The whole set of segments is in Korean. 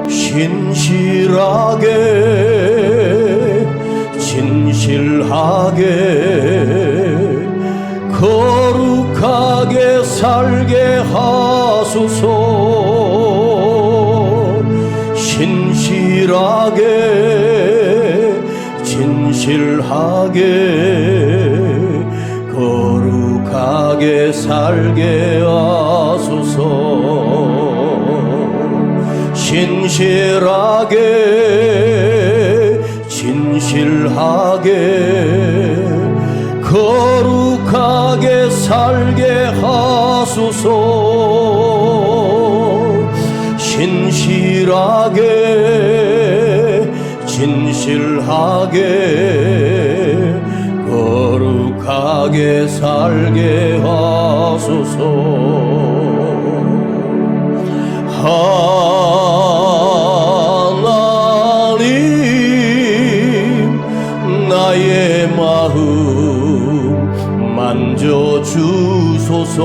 신실하게 진실하게 거룩하게 살게 하소서. 신실하게 진실하게 거룩하게 살게 하소서. 신실하게 진실하게 거룩하게 살게 하소서. 신실하게 진실하게 거룩하게 살게 하소서. 하나님 나의 마음 만져주소서.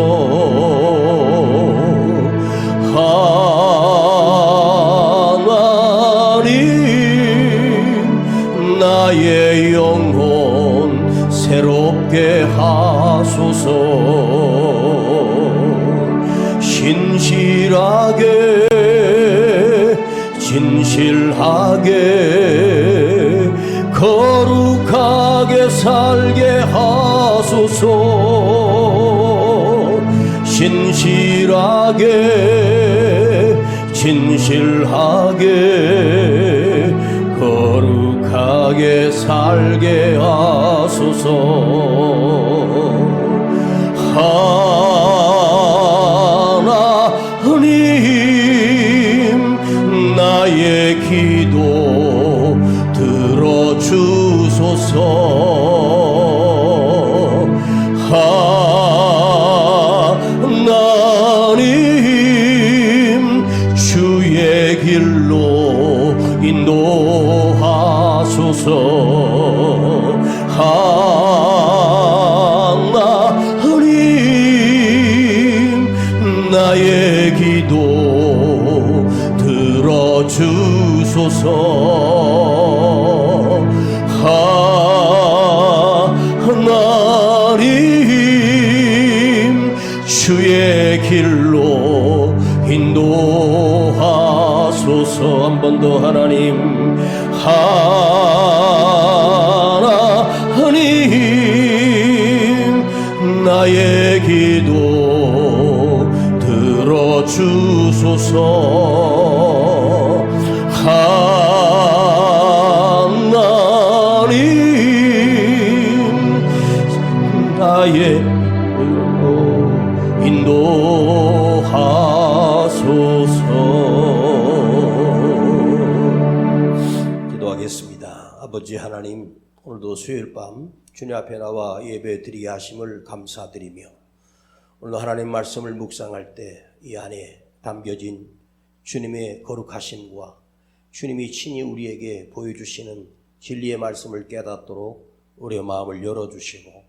하나님 나의 영혼 새롭게 하소서. 신실하게 진실하게 거룩하게 살게 하소서. 신실하게 진실하게 거룩하게 살게 하소서. 하나님 나의 기도 들어주소서. 하나님 주의 길로 인도하소서. 하나님 나의 기도 들어주소서. 하나님 주의 길로 인도하소서. 한 번 더. 하나님 하나님 나의 기도 들어주소서. 하나님 나의 인도하소서. 기도하겠습니다. 아버지 하나님, 오늘도 수요일 밤 주님 앞에 나와 예배 드리게 하심을 감사드리며, 오늘 하나님 말씀을 묵상할 때 이 안에 담겨진 주님의 거룩하심과 주님이 친히 우리에게 보여주시는 진리의 말씀을 깨닫도록 우리의 마음을 열어주시고,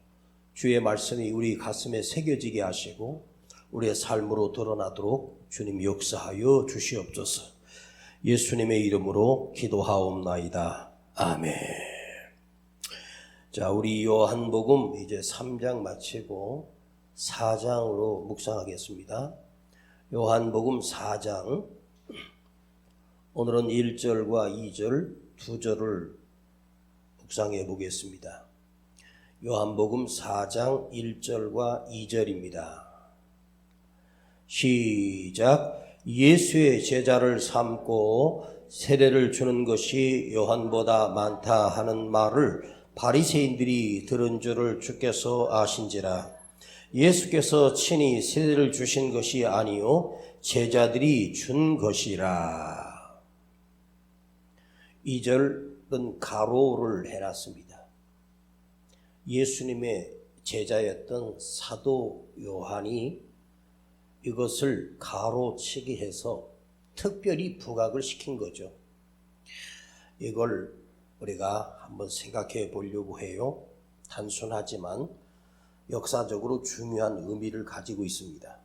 주의 말씀이 우리 가슴에 새겨지게 하시고 우리의 삶으로 드러나도록 주님 역사하여 주시옵소서. 예수님의 이름으로 기도하옵나이다. 아멘. 자, 우리 요한복음 이제 3장 마치고 4장으로 묵상하겠습니다. 요한복음 4장, 오늘은 1절과 2절 두 절을 묵상해 보겠습니다. 요한복음 4장 1절과 2절입니다. 시작. 예수의 제자를 삼고 세례를 주는 것이 요한보다 많다 하는 말을 바리새인들이 들은 줄을 주께서 아신지라. 예수께서 친히 세례를 주신 것이 아니요 제자들이 준 것이라. 2절은 가로를 해놨습니다. 예수님의 제자였던 사도 요한이 이것을 가로치기 해서 특별히 부각을 시킨 거죠. 이걸 우리가 한번 생각해 보려고 해요. 단순하지만 역사적으로 중요한 의미를 가지고 있습니다.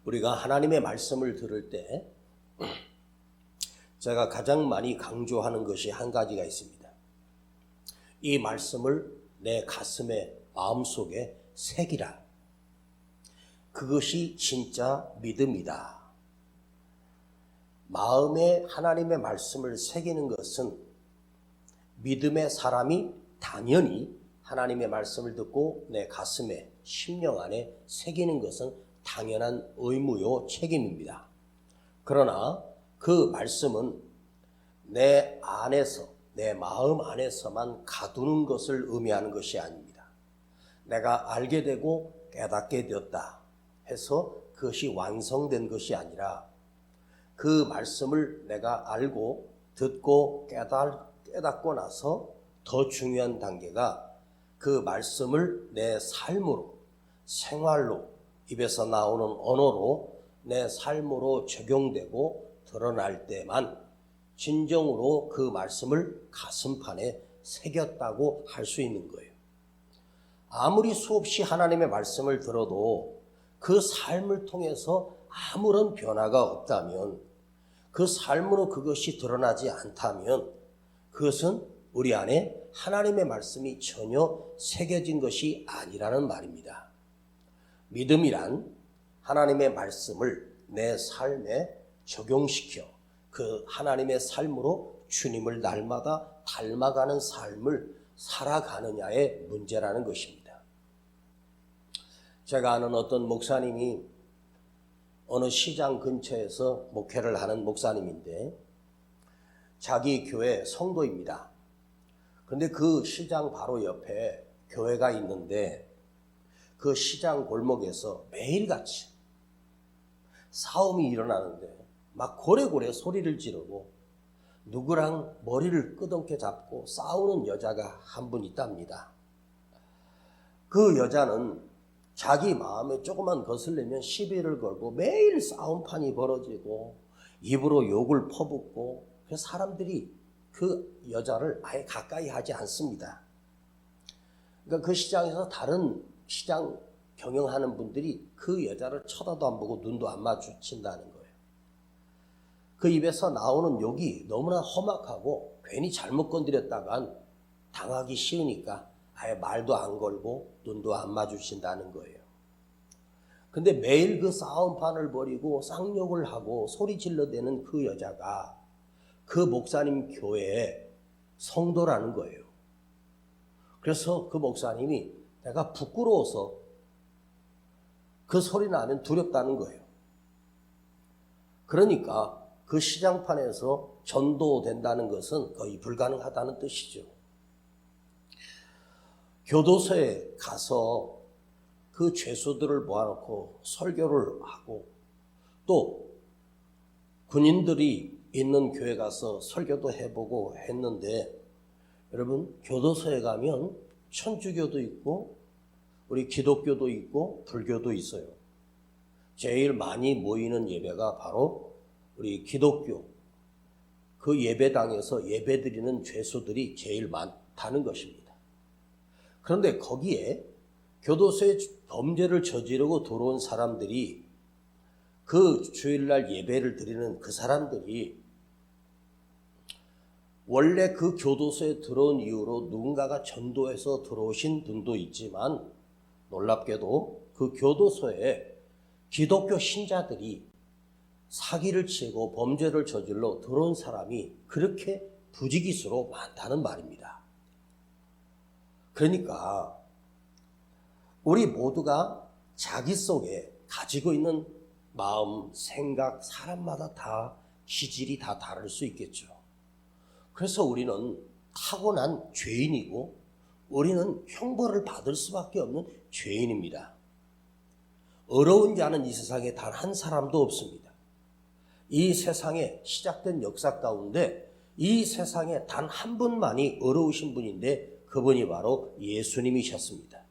우리가 하나님의 말씀을 들을 때 제가 가장 많이 강조하는 것이 한 가지가 있습니다. 이 말씀을 내 가슴에, 마음속에 새기라. 그것이 진짜 믿음이다. 마음에 하나님의 말씀을 새기는 것은 믿음의 사람이 당연히 하나님의 말씀을 듣고 내 가슴에, 심령 안에 새기는 것은 당연한 의무요 책임입니다. 그러나 그 말씀은 내 안에서, 내 마음 안에서만 가두는 것을 의미하는 것이 아닙니다. 내가 알게 되고 깨닫게 되었다 해서 그것이 완성된 것이 아니라 그 말씀을 내가 알고 듣고 깨닫고 나서 더 중요한 단계가 그 말씀을 내 삶으로, 생활로, 입에서 나오는 언어로 내 삶으로 적용되고 드러날 때만 진정으로 그 말씀을 가슴판에 새겼다고 할 수 있는 거예요. 아무리 수없이 하나님의 말씀을 들어도 그 삶을 통해서 아무런 변화가 없다면, 그 삶으로 그것이 드러나지 않다면 그것은 우리 안에 하나님의 말씀이 전혀 새겨진 것이 아니라는 말입니다. 믿음이란 하나님의 말씀을 내 삶에 적용시켜 그 하나님의 삶으로 주님을 날마다 닮아가는 삶을 살아가느냐의 문제라는 것입니다. 제가 아는 어떤 목사님이 어느 시장 근처에서 목회를 하는 목사님인데 자기 교회 성도입니다. 그런데 그 시장 바로 옆에 교회가 있는데 그 시장 골목에서 매일같이 싸움이 일어나는데 막 고래고래 소리를 지르고 누구랑 머리를 끄덕게 잡고 싸우는 여자가 한 분 있답니다. 그 여자는 자기 마음에 조금만 거슬리면 시비를 걸고 매일 싸움판이 벌어지고 입으로 욕을 퍼붓고 그래서 사람들이 그 여자를 아예 가까이 하지 않습니다. 그러니까 그 시장에서 다른 시장 경영하는 분들이 그 여자를 쳐다도 안 보고 눈도 안 마주친다는 거예요. 그 입에서 나오는 욕이 너무나 험악하고 괜히 잘못 건드렸다간 당하기 쉬우니까 아예 말도 안 걸고 눈도 안 마주친다는 거예요. 근데 매일 그 싸움판을 벌이고 쌍욕을 하고 소리 질러대는 그 여자가 그 목사님 교회의 성도라는 거예요. 그래서 그 목사님이 내가 부끄러워서 그 소리 나면 두렵다는 거예요. 그러니까 그 시장판에서 전도된다는 것은 거의 불가능하다는 뜻이죠. 교도소에 가서 그 죄수들을 모아놓고 설교를 하고 또 군인들이 있는 교회 가서 설교도 해보고 했는데 여러분 교도소에 가면 천주교도 있고 우리 기독교도 있고 불교도 있어요. 제일 많이 모이는 예배가 바로 우리 기독교 그 예배당에서 예배드리는 죄수들이 제일 많다는 것입니다. 그런데 거기에 교도소에 범죄를 저지르고 들어온 사람들이 그 주일날 예배를 드리는 그 사람들이 원래 그 교도소에 들어온 이후로 누군가가 전도해서 들어오신 분도 있지만 놀랍게도 그 교도소에 기독교 신자들이 사기를 치고 범죄를 저질러 들어온 사람이 그렇게 부지기수로 많다는 말입니다. 그러니까 우리 모두가 자기 속에 가지고 있는 마음, 생각, 사람마다 다 기질이 다 다를 수 있겠죠. 그래서 우리는 타고난 죄인이고 우리는 형벌을 받을 수밖에 없는 죄인입니다. 어려운 자는 이 세상에 단 한 사람도 없습니다. 이 세상에 시작된 역사 가운데 이 세상에 단 한 분만이 어려우신 분인데 그분이 바로 예수님이셨습니다.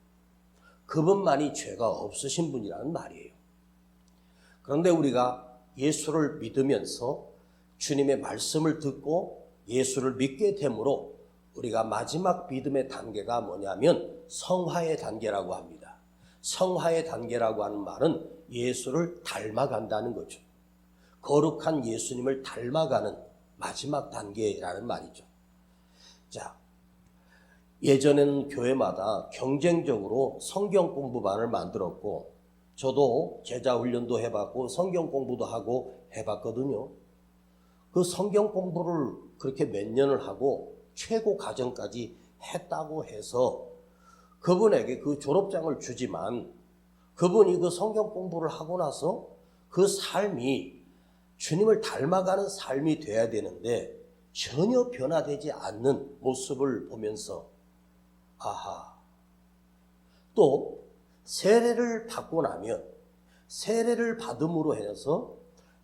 그분만이 죄가 없으신 분이라는 말이에요. 그런데 우리가 예수를 믿으면서 주님의 말씀을 듣고 예수를 믿게 되므로 우리가 마지막 믿음의 단계가 뭐냐면 성화의 단계라고 합니다. 성화의 단계라고 하는 말은 예수를 닮아간다는 거죠. 거룩한 예수님을 닮아가는 마지막 단계라는 말이죠. 자, 예전에는 교회마다 경쟁적으로 성경 공부반을 만들었고, 저도 제자 훈련도 해봤고 성경 공부도 하고 해봤거든요. 그 성경 공부를 그렇게 몇 년을 하고 최고 과정까지 했다고 해서 그분에게 그 졸업장을 주지만, 그분이 그 성경 공부를 하고 나서 그 삶이 주님을 닮아가는 삶이 돼야 되는데 전혀 변화되지 않는 모습을 보면서 아하, 또 세례를 받고 나면 세례를 받음으로 해서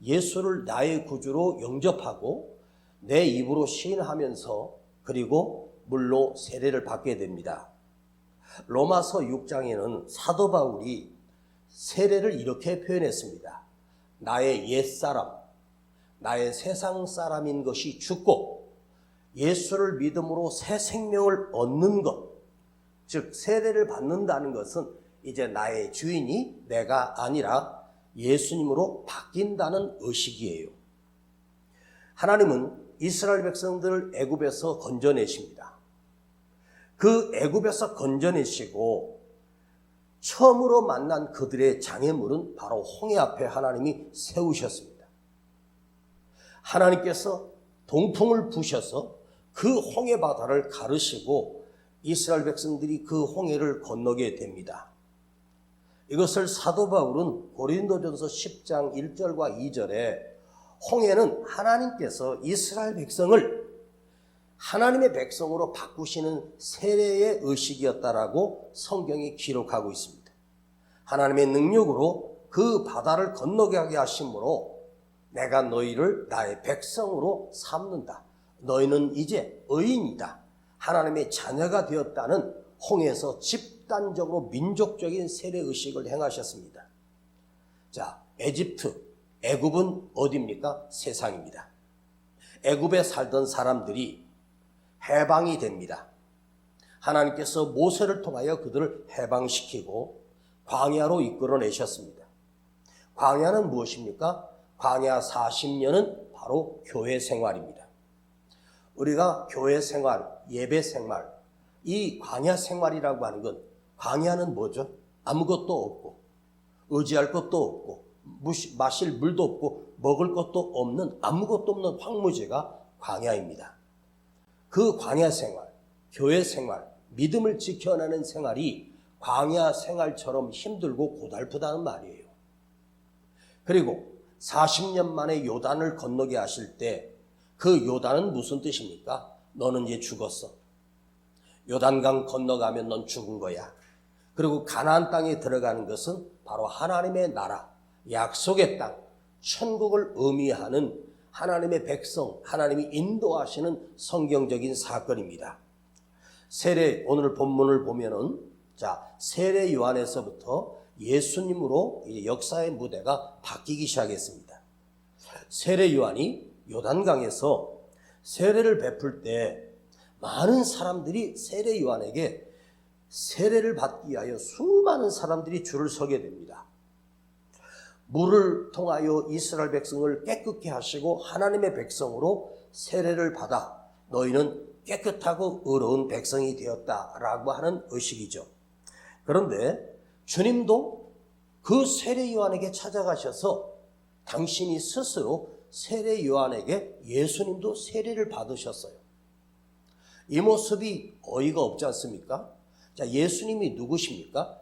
예수를 나의 구주로 영접하고 내 입으로 시인하면서 그리고 물로 세례를 받게 됩니다. 로마서 6장에는 사도 바울이 세례를 이렇게 표현했습니다. 나의 옛사람, 나의 세상 사람인 것이 죽고 예수를 믿음으로 새 생명을 얻는 것, 즉 세례를 받는다는 것은 이제 나의 주인이 내가 아니라 예수님으로 바뀐다는 의식이에요. 하나님은 이스라엘 백성들을 애굽에서 건져내십니다. 그 애굽에서 건져내시고 처음으로 만난 그들의 장애물은 바로 홍해 앞에 하나님이 세우셨습니다. 하나님께서 동풍을 부셔서 그 홍해 바다를 가르시고 이스라엘 백성들이 그 홍해를 건너게 됩니다. 이것을 사도 바울은 고린도전서 10장 1절과 2절에 홍해는 하나님께서 이스라엘 백성을 하나님의 백성으로 바꾸시는 세례의 의식이었다라고 성경이 기록하고 있습니다. 하나님의 능력으로 그 바다를 건너게 하심으로 내가 너희를 나의 백성으로 삼는다. 너희는 이제 의인이다. 하나님의 자녀가 되었다는 홍해에서 집단적으로 민족적인 세례 의식을 행하셨습니다. 자, 애굽은 어디입니까? 세상입니다. 애굽에 살던 사람들이 해방이 됩니다. 하나님께서 모세를 통하여 그들을 해방시키고 광야로 이끌어내셨습니다. 광야는 무엇입니까? 광야 40년은 바로 교회 생활입니다. 우리가 교회 생활, 예배 생활, 이 광야 생활이라고 하는 건, 광야는 뭐죠? 아무것도 없고 의지할 것도 없고 마실 물도 없고 먹을 것도 없는, 아무것도 없는 황무지가 광야입니다. 그 광야 생활, 교회 생활, 믿음을 지켜내는 생활이 광야 생활처럼 힘들고 고달프다는 말이에요. 그리고 40년 만에 요단을 건너게 하실 때 그 요단은 무슨 뜻입니까? 너는 이제 죽었어. 요단강 건너가면 넌 죽은 거야. 그리고 가나안 땅에 들어가는 것은 바로 하나님의 나라, 약속의 땅, 천국을 의미하는 하나님의 백성, 하나님이 인도하시는 성경적인 사건입니다. 세례, 오늘 본문을 보면은, 자, 세례 요한에서부터 예수님으로 역사의 무대가 바뀌기 시작했습니다. 세례 요한이 요단강에서 세례를 베풀 때 많은 사람들이 세례 요한에게 세례를 받기 위하여 수많은 사람들이 줄을 서게 됩니다. 물을 통하여 이스라엘 백성을 깨끗게 하시고 하나님의 백성으로 세례를 받아 너희는 깨끗하고 의로운 백성이 되었다라고 하는 의식이죠. 그런데 주님도 그 세례 요한에게 찾아가셔서 당신이 스스로 세례 요한에게 예수님도 세례를 받으셨어요. 이 모습이 어이가 없지 않습니까? 자, 예수님이 누구십니까?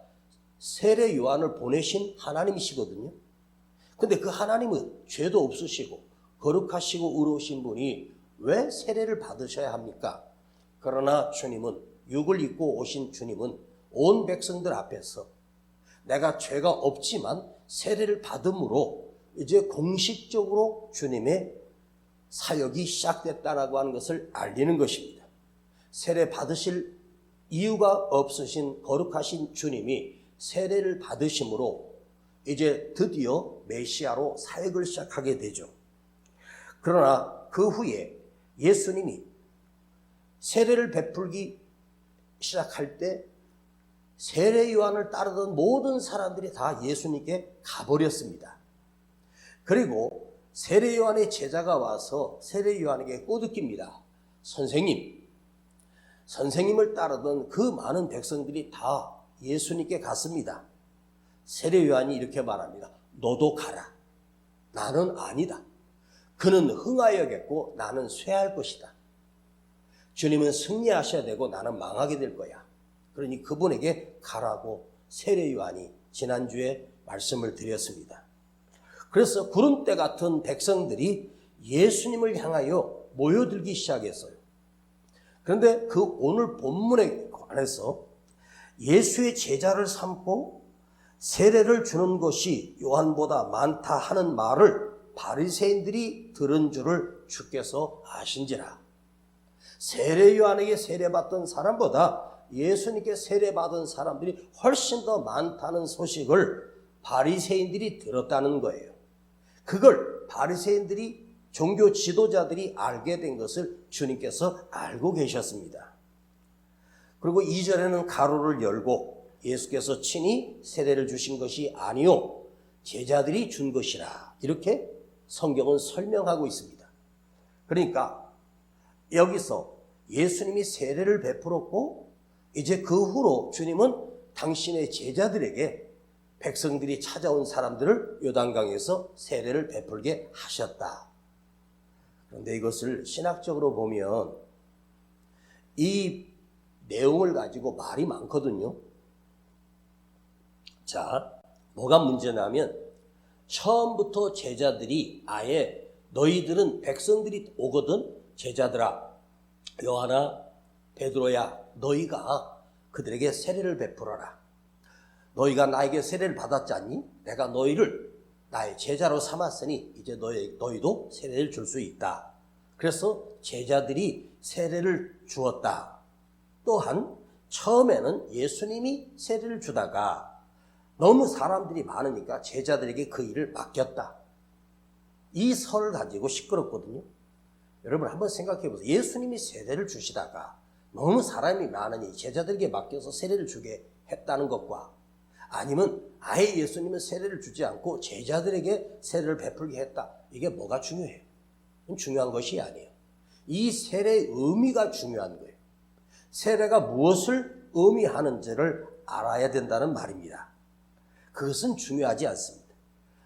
세례 요한을 보내신 하나님이시거든요. 근데 그 하나님은 죄도 없으시고 거룩하시고 의로우신 분이 왜 세례를 받으셔야 합니까? 그러나 주님은, 육을 입고 오신 주님은 온 백성들 앞에서 내가 죄가 없지만 세례를 받음으로 이제 공식적으로 주님의 사역이 시작됐다라고 하는 것을 알리는 것입니다. 세례 받으실 이유가 없으신 거룩하신 주님이 세례를 받으심으로 이제 드디어 메시아로 사역을 시작하게 되죠. 그러나 그 후에 예수님이 세례를 베풀기 시작할 때 세례 요한을 따르던 모든 사람들이 다 예수님께 가버렸습니다. 그리고 세례 요한의 제자가 와서 세례 요한에게 꼬드깁니다. 선생님을 따르던 그 많은 백성들이 다 예수님께 갔습니다. 세례 요한이 이렇게 말합니다. 너도 가라. 나는 아니다. 그는 흥하여겠고 나는 쇠할 것이다. 주님은 승리하셔야 되고 나는 망하게 될 거야. 그러니 그분에게 가라고 세례 요한이 지난주에 말씀을 드렸습니다. 그래서 구름대 같은 백성들이 예수님을 향하여 모여들기 시작했어요. 그런데 그 오늘 본문에 관해서 예수의 제자를 삼고 세례를 주는 것이 요한보다 많다 하는 말을 바리새인들이 들은 줄을 주께서 아신지라. 세례 요한에게 세례받던 사람보다 예수님께 세례받은 사람들이 훨씬 더 많다는 소식을 바리새인들이 들었다는 거예요. 그걸 바리새인들이 종교 지도자들이 알게 된 것을 주님께서 알고 계셨습니다. 그리고 2절에는 가로를 열고 예수께서 친히 세례를 주신 것이 아니요 제자들이 준 것이라 이렇게 성경은 설명하고 있습니다. 그러니까 여기서 예수님이 세례를 베풀었고 이제 그 후로 주님은 당신의 제자들에게 백성들이 찾아온 사람들을 요단강에서 세례를 베풀게 하셨다. 그런데 이것을 신학적으로 보면 이 내용을 가지고 말이 많거든요. 자, 뭐가 문제냐면 처음부터 제자들이 아예 너희들은 백성들이 오거든 제자들아 요한아 베드로야 너희가 그들에게 세례를 베풀어라. 너희가 나에게 세례를 받았지 않니? 내가 너희를 나의 제자로 삼았으니 이제 너희도 세례를 줄 수 있다. 그래서 제자들이 세례를 주었다. 또한 처음에는 예수님이 세례를 주다가 너무 사람들이 많으니까 제자들에게 그 일을 맡겼다. 이 설을 가지고 시끄럽거든요. 여러분 한번 생각해 보세요. 예수님이 세례를 주시다가 너무 사람이 많으니 제자들에게 맡겨서 세례를 주게 했다는 것과 아니면 아예 예수님은 세례를 주지 않고 제자들에게 세례를 베풀게 했다. 이게 뭐가 중요해요? 중요한 것이 아니에요. 이 세례의 의미가 중요한 거예요. 세례가 무엇을 의미하는지를 알아야 된다는 말입니다. 그것은 중요하지 않습니다.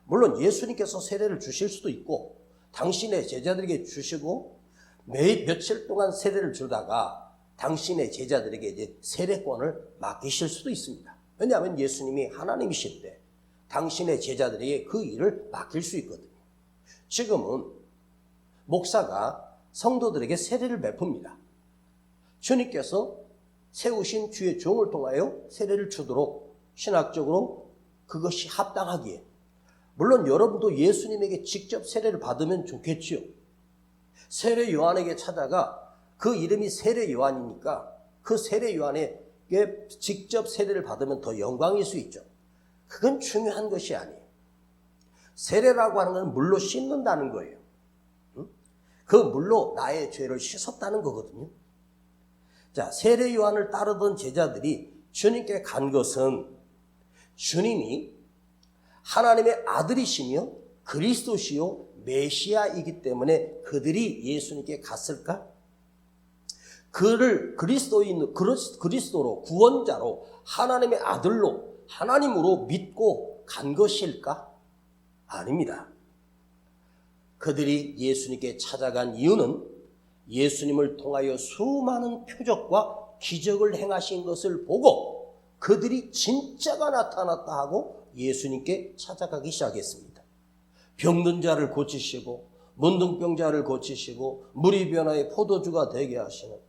물론 예수님께서 세례를 주실 수도 있고 당신의 제자들에게 주시고 며칠 동안 세례를 주다가 당신의 제자들에게 이제 세례권을 맡기실 수도 있습니다. 왜냐하면 예수님이 하나님이신데 당신의 제자들에게 그 일을 맡길 수 있거든요. 지금은 목사가 성도들에게 세례를 베풉니다. 주님께서 세우신 주의 종을 통하여 세례를 주도록 신학적으로 그것이 합당하기에 물론 여러분도 예수님에게 직접 세례를 받으면 좋겠지요. 세례 요한에게 찾아가 그 이름이 세례 요한이니까 그 세례 요한에게 직접 세례를 받으면 더 영광일 수 있죠. 그건 중요한 것이 아니에요. 세례라고 하는 건 물로 씻는다는 거예요. 그 물로 나의 죄를 씻었다는 거거든요. 자, 세례 요한을 따르던 제자들이 주님께 간 것은 주님이 하나님의 아들이시며 그리스도시요 메시아이기 때문에 그들이 예수님께 갔을까? 그를 그리스도로 구원자로 하나님의 아들로 하나님으로 믿고 간 것일까? 아닙니다. 그들이 예수님께 찾아간 이유는 예수님을 통하여 수많은 표적과 기적을 행하신 것을 보고 그들이 진짜가 나타났다 하고 예수님께 찾아가기 시작했습니다. 병든 자를 고치시고 문둥병자를 고치시고 물이 변화에 포도주가 되게 하시는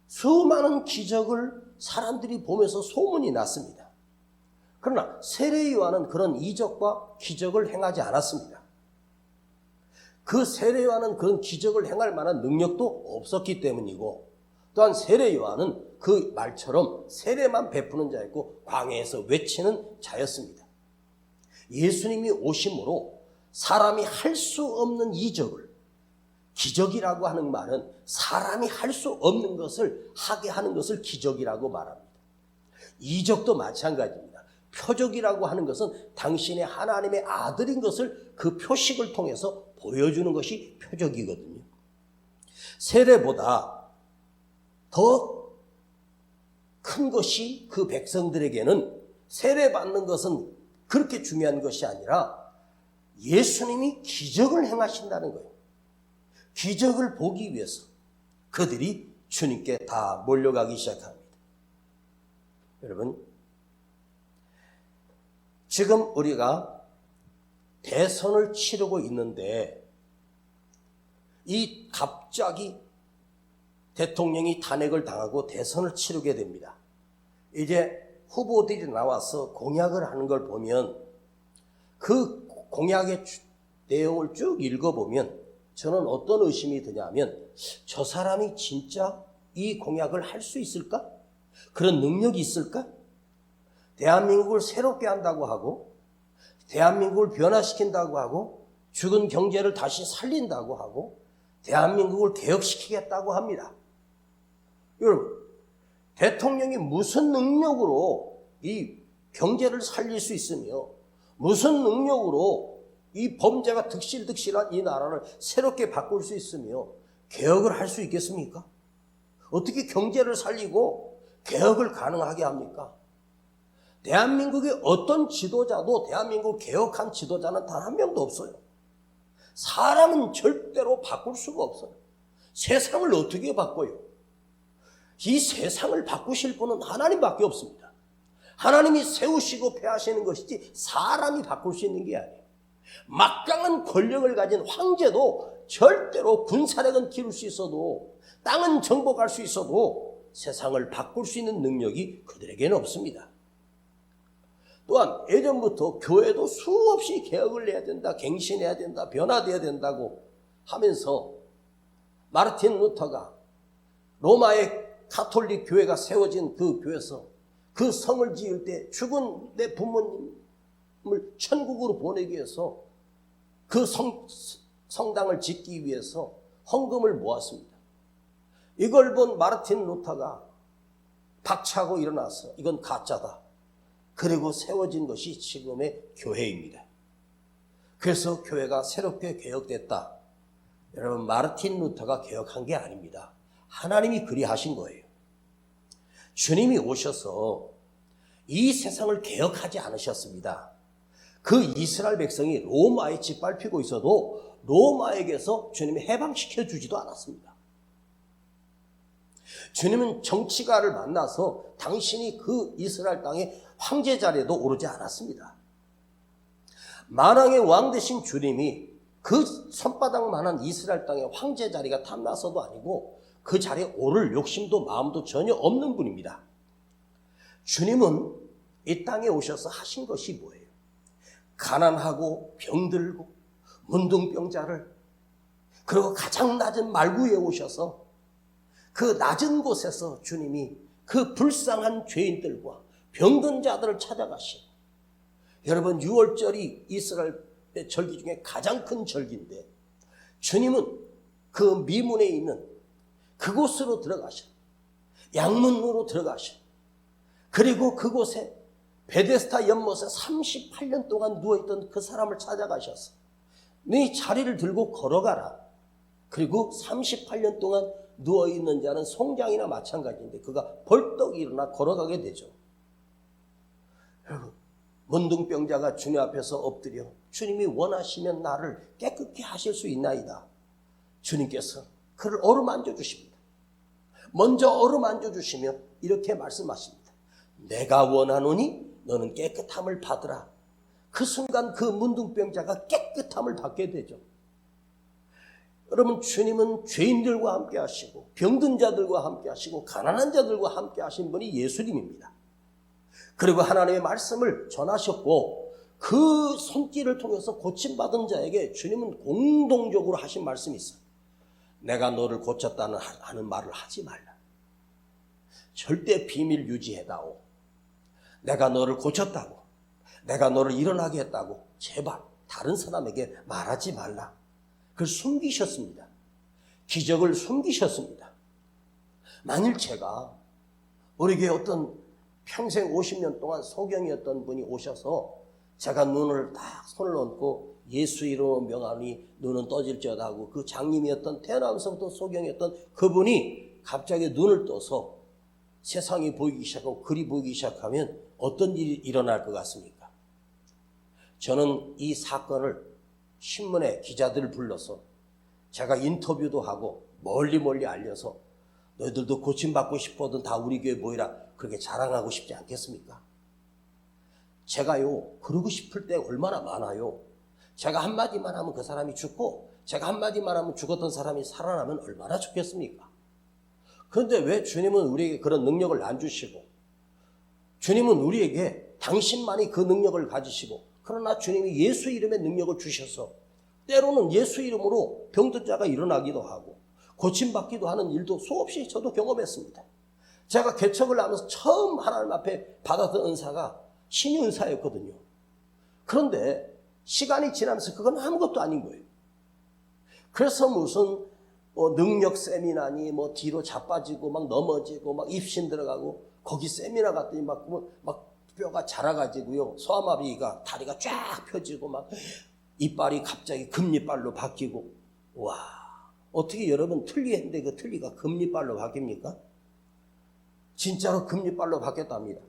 수많은 기적을 사람들이 보면서 소문이 났습니다. 그러나 세례 요한은 그런 이적과 기적을 행하지 않았습니다. 그 세례 요한은 그런 기적을 행할 만한 능력도 없었기 때문이고 또한 세례 요한은 그 말처럼 세례만 베푸는 자였고 광야에서 외치는 자였습니다. 예수님이 오심으로 사람이 할 수 없는 이적을 기적이라고 하는 말은 사람이 할 수 없는 것을 하게 하는 것을 기적이라고 말합니다. 이적도 마찬가지입니다. 표적이라고 하는 것은 당신의 하나님의 아들인 것을 그 표식을 통해서 보여주는 것이 표적이거든요. 세례보다 더 큰 것이 그 백성들에게는 세례받는 것은 그렇게 중요한 것이 아니라 예수님이 기적을 행하신다는 거예요. 기적을 보기 위해서 그들이 주님께 다 몰려가기 시작합니다. 여러분, 지금 우리가 대선을 치르고 있는데 이 갑자기 대통령이 탄핵을 당하고 대선을 치르게 됩니다. 이제 후보들이 나와서 공약을 하는 걸 보면 그 공약의 내용을 쭉 읽어보면 저는 어떤 의심이 드냐면 저 사람이 진짜 이 공약을 할 수 있을까? 그런 능력이 있을까? 대한민국을 새롭게 한다고 하고 대한민국을 변화시킨다고 하고 죽은 경제를 다시 살린다고 하고 대한민국을 개혁시키겠다고 합니다. 여러분, 대통령이 무슨 능력으로 이 경제를 살릴 수 있으며 무슨 능력으로 이 범죄가 득실득실한 이 나라를 새롭게 바꿀 수 있으며 개혁을 할 수 있겠습니까? 어떻게 경제를 살리고 개혁을 가능하게 합니까? 대한민국의 어떤 지도자도 대한민국을 개혁한 지도자는 단 한 명도 없어요. 사람은 절대로 바꿀 수가 없어요. 세상을 어떻게 바꿔요? 이 세상을 바꾸실 분은 하나님밖에 없습니다. 하나님이 세우시고 폐하시는 것이지 사람이 바꿀 수 있는 게 아니에요. 막강한 권력을 가진 황제도 절대로 군사력은 기를 수 있어도 땅은 정복할 수 있어도 세상을 바꿀 수 있는 능력이 그들에게는 없습니다. 또한 예전부터 교회도 수없이 개혁을 해야 된다, 갱신해야 된다, 변화돼야 된다고 하면서 마르틴 루터가 로마의 가톨릭 교회가 세워진 그 교회에서 그 성을 지을 때 죽은 내 부모님을 천국으로 보내기 위해서 그 성당을 짓기 위해서 헌금을 모았습니다. 이걸 본 마르틴 루터가 박차고 일어나서 이건 가짜다. 그리고 세워진 것이 지금의 교회입니다. 그래서 교회가 새롭게 개혁됐다. 여러분, 마르틴 루터가 개혁한 게 아닙니다. 하나님이 그리하신 거예요. 주님이 오셔서 이 세상을 개혁하지 않으셨습니다. 그 이스라엘 백성이 로마에 짓밟히고 있어도 로마에게서 주님이 해방시켜 주지도 않았습니다. 주님은 정치가를 만나서 당신이 그 이스라엘 땅의 황제 자리에도 오르지 않았습니다. 만왕의 왕 되신 주님이 그 손바닥만한 이스라엘 땅의 황제 자리가 탐나서도 아니고 그 자리에 오를 욕심도 마음도 전혀 없는 분입니다. 주님은 이 땅에 오셔서 하신 것이 뭐예요? 가난하고 병들고 문둥병자를 그리고 가장 낮은 말구에 오셔서 그 낮은 곳에서 주님이 그 불쌍한 죄인들과 병든 자들을 찾아가시고, 여러분 6월절이 이스라엘의 절기 중에 가장 큰 절기인데 주님은 그 미문에 있는 그곳으로 들어가셔. 양문으로 들어가셔. 그리고 그곳에 베데스다 연못에 38년 동안 누워있던 그 사람을 찾아가셔서 네 자리를 들고 걸어가라. 그리고 38년 동안 누워있는 자는 송장이나 마찬가지인데 그가 벌떡 일어나 걸어가게 되죠. 여러분, 문둥병자가 주님 앞에서 엎드려 주님이 원하시면 나를 깨끗게 하실 수 있나이다. 주님께서 그를 어루만져 주십니다. 먼저 어루만져 주시며 이렇게 말씀하십니다. 내가 원하노니 너는 깨끗함을 받으라. 그 순간 그 문둥병자가 깨끗함을 받게 되죠. 여러분, 주님은 죄인들과 함께 하시고 병든 자들과 함께 하시고 가난한 자들과 함께 하신 분이 예수님입니다. 그리고 하나님의 말씀을 전하셨고 그 손길을 통해서 고침받은 자에게 주님은 공동적으로 하신 말씀이 있어요. 내가 너를 고쳤다는 하는 말을 하지 말라. 절대 비밀 유지해다오. 내가 너를 고쳤다고, 내가 너를 일어나게 했다고 제발 다른 사람에게 말하지 말라. 그걸 숨기셨습니다. 기적을 숨기셨습니다. 만일 제가 우리에게 어떤 평생 50년 동안 소경이었던 분이 오셔서 제가 눈을 딱 손을 얹고 예수 이름으로 명하니 눈은 떠질지어다 하고 그 장님이었던 태어나면서부터 소경이었던 그분이 갑자기 눈을 떠서 세상이 보이기 시작하고 글이 보이기 시작하면 어떤 일이 일어날 것 같습니까? 저는 이 사건을 신문에 기자들을 불러서 제가 인터뷰도 하고 멀리 알려서 너희들도 고침받고 싶어든 다 우리 교회 모이라 그렇게 자랑하고 싶지 않겠습니까? 제가요 그러고 싶을 때 얼마나 많아요. 제가 한마디만 하면 그 사람이 죽고 제가 한마디만 하면 죽었던 사람이 살아나면 얼마나 좋겠습니까? 그런데 왜 주님은 우리에게 그런 능력을 안 주시고 주님은 우리에게 당신만이 그 능력을 가지시고 그러나 주님이 예수 이름의 능력을 주셔서 때로는 예수 이름으로 병든 자가 일어나기도 하고 고침받기도 하는 일도 수없이 저도 경험했습니다. 제가 개척을 하면서 처음 하나님 앞에 받았던 은사가 신의 은사였거든요. 그런데 시간이 지나면서 그건 아무것도 아닌 거예요. 그래서 무슨 능력 세미나니 뒤로 자빠지고 막 넘어지고 막 입신 들어가고 거기 세미나 갔더니 막 뼈가 자라가지고요. 소아마비가 다리가 쫙 펴지고 막 이빨이 갑자기 금리빨로 바뀌고 와 어떻게 여러분 틀니 했는데 그 틀니가 금리빨로 바뀝니까? 진짜로 금리빨로 바뀌었답니다.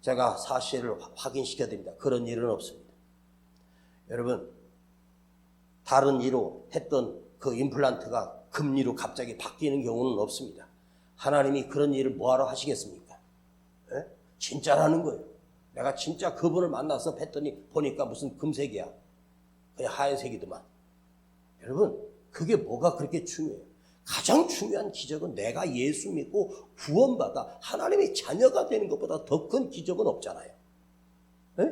제가 사실을 확인시켜 드립니다. 그런 일은 없습니다. 여러분 다른 이로 했던 그 임플란트가 금리로 갑자기 바뀌는 경우는 없습니다. 하나님이 그런 일을 뭐하러 하시겠습니까? 에? 진짜라는 거예요. 내가 진짜 그분을 만나서 뵀더니 보니까 무슨 금색이야. 그냥 하얀색이더만. 여러분 그게 뭐가 그렇게 중요해요? 가장 중요한 기적은 내가 예수 믿고 구원받아 하나님의 자녀가 되는 것보다 더 큰 기적은 없잖아요. 에?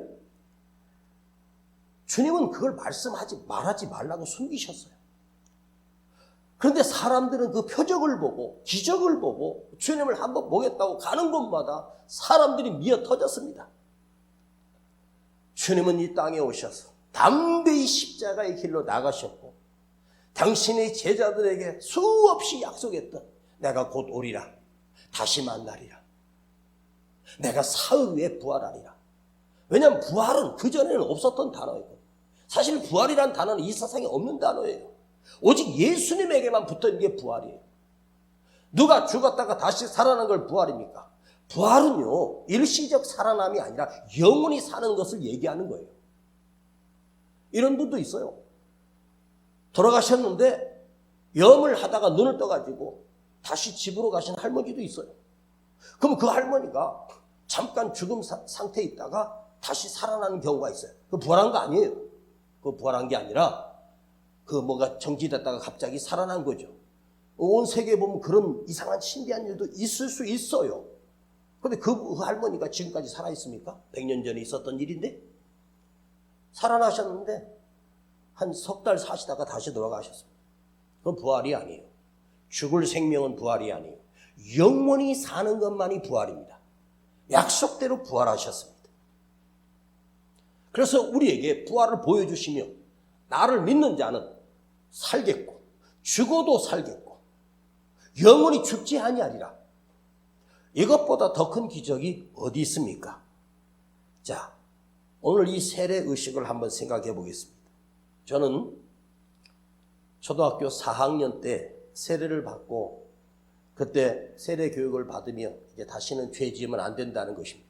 주님은 그걸 말하지 말라고 숨기셨어요. 그런데 사람들은 그 표적을 보고 기적을 보고 주님을 한번 보겠다고 가는 곳마다 사람들이 미어 터졌습니다. 주님은 이 땅에 오셔서 담대히 십자가의 길로 나가셨고 당신의 제자들에게 수없이 약속했던 내가 곧 오리라 다시 만나리라 내가 사흘 후에 부활하리라. 왜냐하면 부활은 그전에는 없었던 단어이고 사실 부활이라는 단어는 이 세상에 없는 단어예요. 오직 예수님에게만 붙어있는 게 부활이에요. 누가 죽었다가 다시 살아난 걸 부활입니까? 부활은요 일시적 살아남이 아니라 영원히 사는 것을 얘기하는 거예요. 이런 분도 있어요. 돌아가셨는데 염을 하다가 눈을 떠가지고 다시 집으로 가신 할머니도 있어요. 그럼 그 할머니가 잠깐 죽음 상태에 있다가 다시 살아나는 경우가 있어요. 그 부활한 거 아니에요. 그 부활한 게 아니라 그 뭐가 정지됐다가 갑자기 살아난 거죠. 온 세계에 보면 그런 이상한 신비한 일도 있을 수 있어요. 그런데 그 할머니가 지금까지 살아있습니까? 100년 전에 있었던 일인데 살아나셨는데 한 석 달 사시다가 다시 돌아가셨습니다. 그건 부활이 아니에요. 죽을 생명은 부활이 아니에요. 영원히 사는 것만이 부활입니다. 약속대로 부활하셨습니다. 그래서 우리에게 부활을 보여주시며 나를 믿는 자는 살겠고 죽어도 살겠고 영원히 죽지 아니하리라. 이것보다 더 큰 기적이 어디 있습니까? 자, 오늘 이 세례 의식을 한번 생각해 보겠습니다. 저는 초등학교 4학년 때 세례를 받고 그때 세례 교육을 받으며 이제 다시는 죄 지으면 안 된다는 것입니다.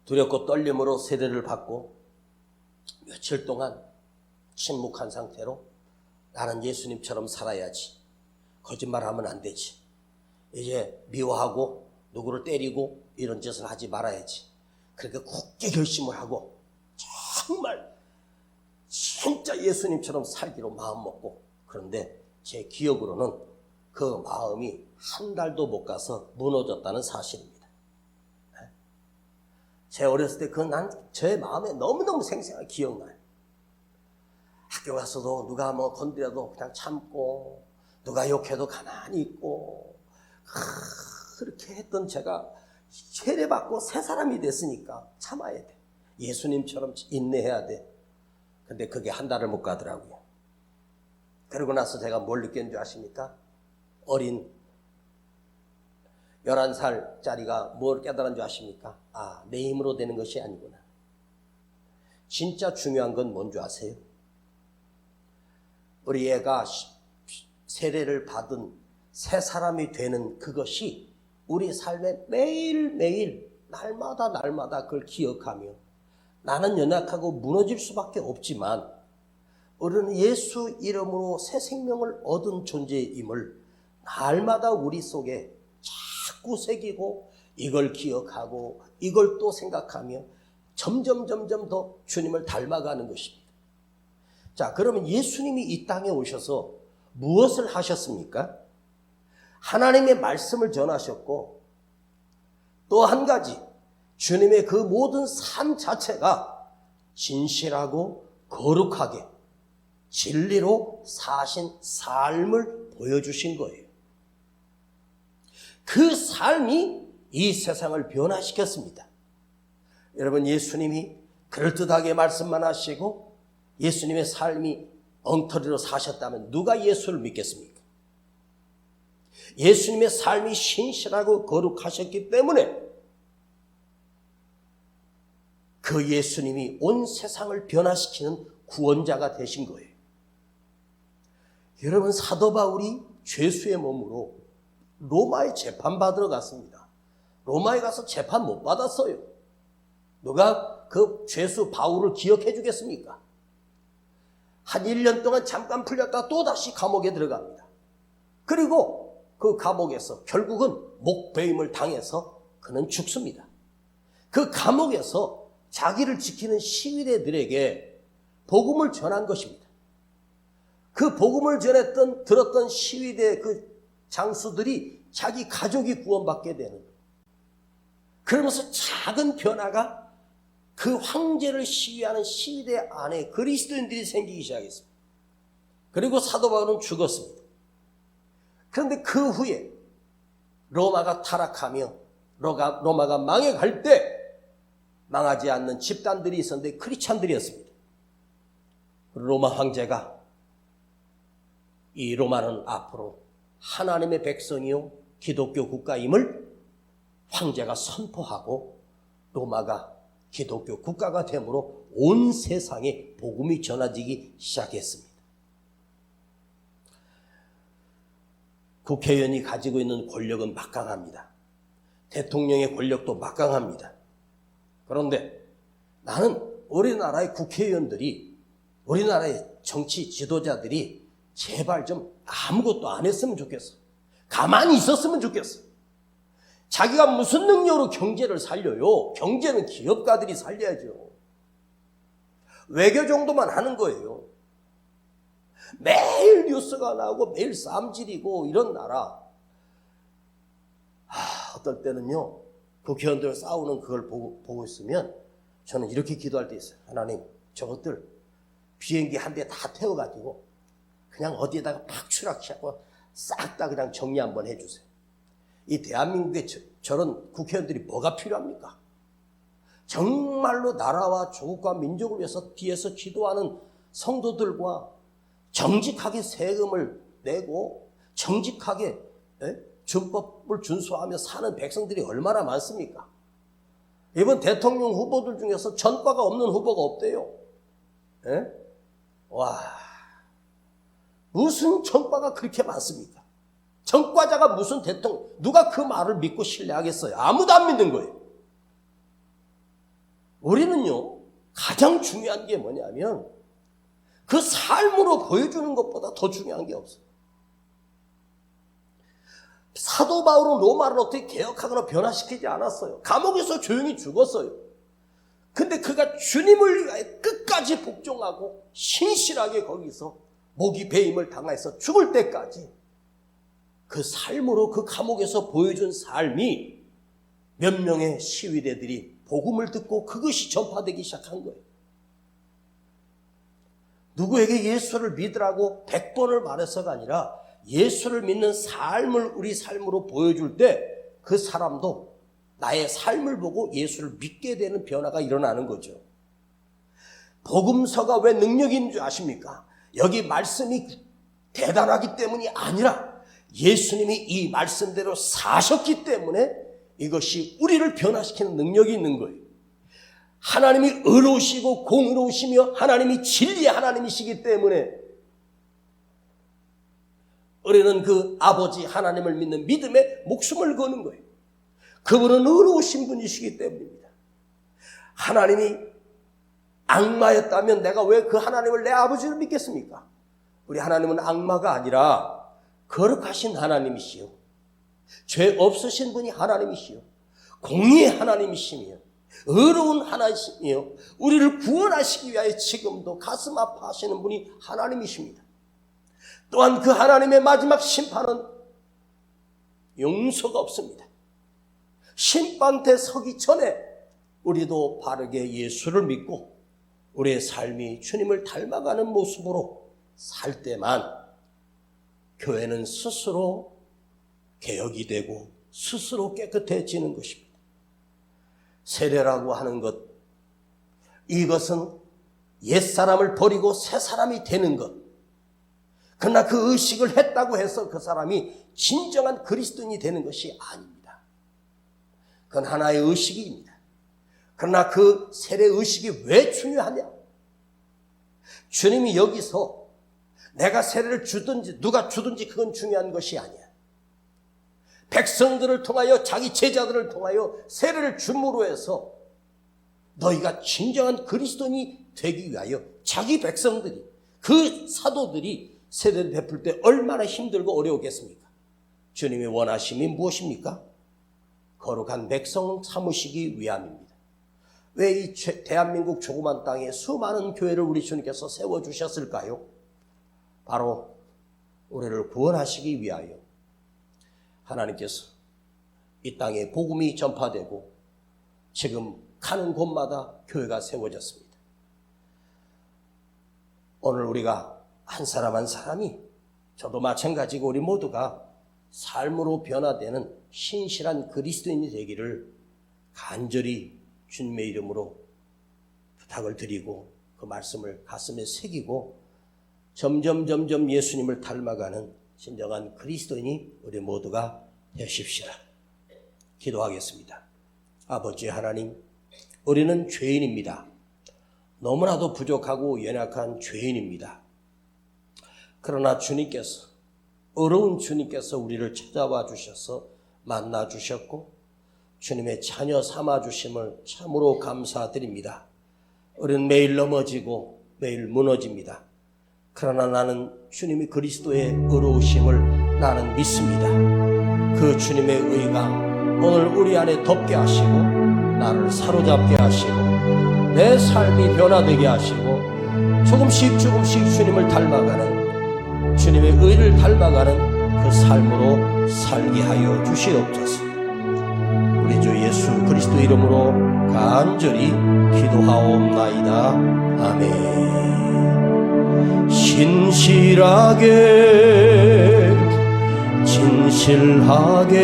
두렵고 떨림으로 세례를 받고 며칠 동안 침묵한 상태로 나는 예수님처럼 살아야지. 거짓말하면 안 되지. 이제 미워하고 누구를 때리고 이런 짓을 하지 말아야지. 그렇게 굳게 결심을 하고 정말 진짜 예수님처럼 살기로 마음먹고 그런데 제 기억으로는 그 마음이 한 달도 못 가서 무너졌다는 사실입니다. 제 어렸을 때 그건 제 마음에 너무너무 생생하게 기억나요. 학교 가서도 누가 뭐 건드려도 그냥 참고 누가 욕해도 가만히 있고 그렇게 했던 제가 세례받고 새 사람이 됐으니까 참아야 돼. 예수님처럼 인내해야 돼. 근데 그게 한 달을 못 가더라고요. 그러고 나서 제가 뭘 느꼈는 줄 아십니까? 어린 11살짜리가 뭘 깨달은 줄 아십니까? 아, 내 힘으로 되는 것이 아니구나. 진짜 중요한 건 뭔지 아세요? 우리 애가 세례를 받은 새 사람이 되는 그것이 우리 삶에 매일매일 날마다 그걸 기억하며 나는 연약하고 무너질 수밖에 없지만 우리는 예수 이름으로 새 생명을 얻은 존재임을 날마다 우리 속에 자꾸 새기고 이걸 기억하고 이걸 또 생각하며 점점 더 주님을 닮아가는 것입니다. 자, 그러면 예수님이 이 땅에 오셔서 무엇을 하셨습니까? 하나님의 말씀을 전하셨고 또 한 가지 주님의 그 모든 삶 자체가 진실하고 거룩하게 진리로 사신 삶을 보여주신 거예요. 그 삶이 이 세상을 변화시켰습니다. 여러분, 예수님이 그럴듯하게 말씀만 하시고 예수님의 삶이 엉터리로 사셨다면 누가 예수를 믿겠습니까? 예수님의 삶이 신실하고 거룩하셨기 때문에 그 예수님이 온 세상을 변화시키는 구원자가 되신 거예요. 여러분, 사도 바울이 죄수의 몸으로 로마에 재판받으러 갔습니다. 로마에 가서 재판 못 받았어요. 누가 그 죄수 바울을 기억해 주겠습니까? 한 1년 동안 잠깐 풀렸다가 또다시 감옥에 들어갑니다. 그리고 그 감옥에서 결국은 목베임을 당해서 그는 죽습니다. 그 감옥에서 자기를 지키는 시위대들에게 복음을 전한 것입니다. 그 복음을 들었던 시위대 그 장수들이 자기 가족이 구원받게 되는, 그러면서 작은 변화가 그 황제를 시위하는 시위대 안에 그리스도인들이 생기기 시작했습니다. 그리고 사도 바울은 죽었습니다. 그런데 그 후에 로마가 타락하며 로마가 망해갈 때 망하지 않는 집단들이 있었는데 크리스찬들이었습니다. 로마 황제가 이 로마는 앞으로 하나님의 백성이요 기독교 국가임을 황제가 선포하고 로마가 기독교 국가가 되므로 온 세상에 복음이 전해지기 시작했습니다. 국회의원이 가지고 있는 권력은 막강합니다. 대통령의 권력도 막강합니다. 그런데 나는 우리나라의 국회의원들이, 우리나라의 정치 지도자들이 제발 좀 아무것도 안 했으면 좋겠어. 가만히 있었으면 좋겠어. 자기가 무슨 능력으로 경제를 살려요? 경제는 기업가들이 살려야죠. 외교 정도만 하는 거예요. 매일 뉴스가 나오고 매일 쌈질이고 이런 나라. 어떨 때는요, 국회의원들 싸우는 그걸 보고 있으면 저는 이렇게 기도할 때 있어요. 하나님, 저것들 비행기 한 대 다 태워가지고 그냥 어디에다가 팍 추락시하고 싹 다 그냥 정리 한번 해주세요. 이 대한민국에 저런 국회의원들이 뭐가 필요합니까? 정말로 나라와 조국과 민족을 위해서 뒤에서 기도하는 성도들과 정직하게 세금을 내고 정직하게 준법을 준수하며 사는 백성들이 얼마나 많습니까? 이번 대통령 후보들 중에서 전과가 없는 후보가 없대요. 와, 무슨 전과가 그렇게 많습니까? 전과자가 무슨 대통령, 누가 그 말을 믿고 신뢰하겠어요? 아무도 안 믿는 거예요. 우리는요, 가장 중요한 게 뭐냐면 그 삶으로 보여주는 것보다 더 중요한 게 없어요. 사도 바울은 로마를 어떻게 개혁하거나 변화시키지 않았어요. 감옥에서 조용히 죽었어요. 근데 그가 주님을 위하여 끝까지 복종하고 신실하게 거기서 목이 베임을 당해서 죽을 때까지 그 삶으로 그 감옥에서 보여준 삶이 몇 명의 시위대들이 복음을 듣고 그것이 전파되기 시작한 거예요. 누구에게 예수를 믿으라고 100번을 말해서가 아니라 예수를 믿는 삶을 우리 삶으로 보여줄 때 그 사람도 나의 삶을 보고 예수를 믿게 되는 변화가 일어나는 거죠. 복음서가 왜 능력인 줄 아십니까? 여기 말씀이 대단하기 때문이 아니라 예수님이 이 말씀대로 사셨기 때문에 이것이 우리를 변화시키는 능력이 있는 거예요. 하나님이 의로우시고 공의로우시며 하나님이 진리의 하나님이시기 때문에 우리는 그 아버지 하나님을 믿는 믿음에 목숨을 거는 거예요. 그분은 의로우신 분이시기 때문입니다. 하나님이 악마였다면 내가 왜 그 하나님을 내 아버지를 믿겠습니까? 우리 하나님은 악마가 아니라 거룩하신 하나님이시요, 죄 없으신 분이 하나님이시요, 공의의 하나님이시며 의로운 하나님이시며 우리를 구원하시기 위하여 지금도 가슴 아파하시는 분이 하나님이십니다. 또한 그 하나님의 마지막 심판은 용서가 없습니다. 심판대 서기 전에 우리도 바르게 예수를 믿고 우리의 삶이 주님을 닮아가는 모습으로 살 때만 교회는 스스로 개혁이 되고 스스로 깨끗해지는 것입니다. 세례라고 하는 것, 이것은 옛사람을 버리고 새사람이 되는 것. 그러나 그 의식을 했다고 해서 그 사람이 진정한 그리스도인이 되는 것이 아닙니다. 그건 하나의 의식입니다. 그러나 그 세례 의식이 왜 중요하냐? 주님이 여기서 내가 세례를 주든지 누가 주든지 그건 중요한 것이 아니야. 백성들을 통하여 자기 제자들을 통하여 세례를 줌으로 해서 너희가 진정한 그리스도인이 되기 위하여 자기 백성들이, 그 사도들이 세례를 베풀 때 얼마나 힘들고 어려웠겠습니까? 주님의 원하심이 무엇입니까? 거룩한 백성을 삼으시기 위함입니다. 왜 이 대한민국 조그만 땅에 수많은 교회를 우리 주님께서 세워주셨을까요? 바로 우리를 구원하시기 위하여 하나님께서 이 땅에 복음이 전파되고 지금 가는 곳마다 교회가 세워졌습니다. 오늘 우리가 한 사람 한 사람이, 저도 마찬가지고 우리 모두가 삶으로 변화되는 신실한 그리스도인이 되기를 간절히 주님의 이름으로 부탁을 드리고 그 말씀을 가슴에 새기고 점점 예수님을 닮아가는 진정한 그리스도인이 우리 모두가 되십시다. 기도하겠습니다. 아버지 하나님, 우리는 죄인입니다. 너무나도 부족하고 연약한 죄인입니다. 그러나 주님께서, 의로운 주님께서 우리를 찾아와 주셔서 만나 주셨고 주님의 자녀 삼아 주심을 참으로 감사드립니다. 우리는 매일 넘어지고 매일 무너집니다. 그러나 나는 주님이 그리스도의 의로우심을 나는 믿습니다. 그 주님의 의가 오늘 우리 안에 덮게 하시고 나를 사로잡게 하시고 내 삶이 변화되게 하시고 조금씩 주님을 닮아가는, 주님의 의를 닮아가는 그 삶으로 살게 하여 주시옵소서. 우리 주 예수 그리스도 이름으로 간절히 기도하옵나이다. 아멘. 신실하게 진실하게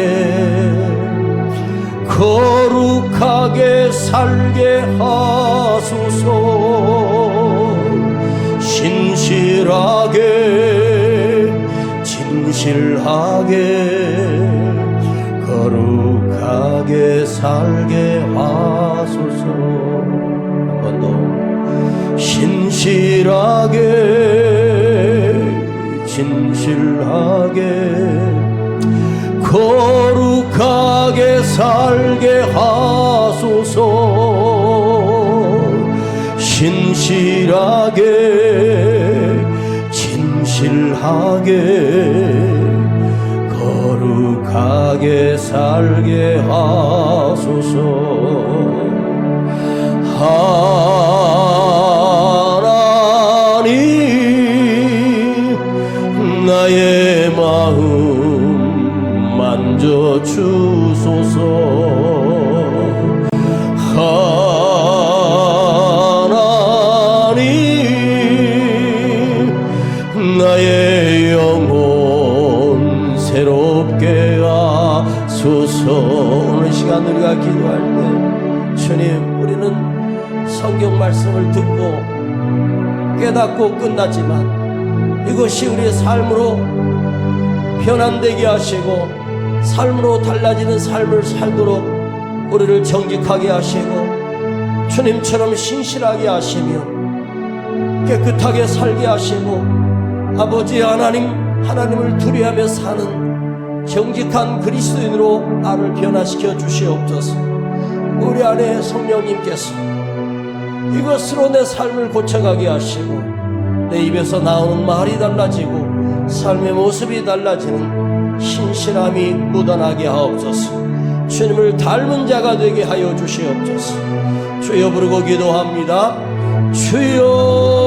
거룩하게 살게 하소서. 신실하게 진실하게 거룩하게 살게 하소서. 한 번 더. 신실하게 진실하게 거룩하게 살게 하소서. 신실하게 진실하게 거룩하게 살게 하소서. 하나님, 나의 마음 만져주소서. 하나님, 나의 영혼 새롭게 하소서. 오늘 시간 우리가 기도할 때 주님, 우리는 성경 말씀을 듣고 깨닫고 끝났지만 이것이 우리의 삶으로 변함되게 하시고 삶으로 달라지는 삶을 살도록 우리를 정직하게 하시고 주님처럼 신실하게 하시며 깨끗하게 살게 하시고 아버지 하나님을 두려워하며 사는 정직한 그리스도인으로 나를 변화시켜 주시옵소서. 우리 안에 성령님께서 이것으로 내 삶을 고쳐가게 하시고 내 입에서 나오는 말이 달라지고 삶의 모습이 달라지는 신실함이 묻어나게 하옵소서. 주님을 닮은 자가 되게 하여 주시옵소서. 주여 부르고 기도합니다. 주여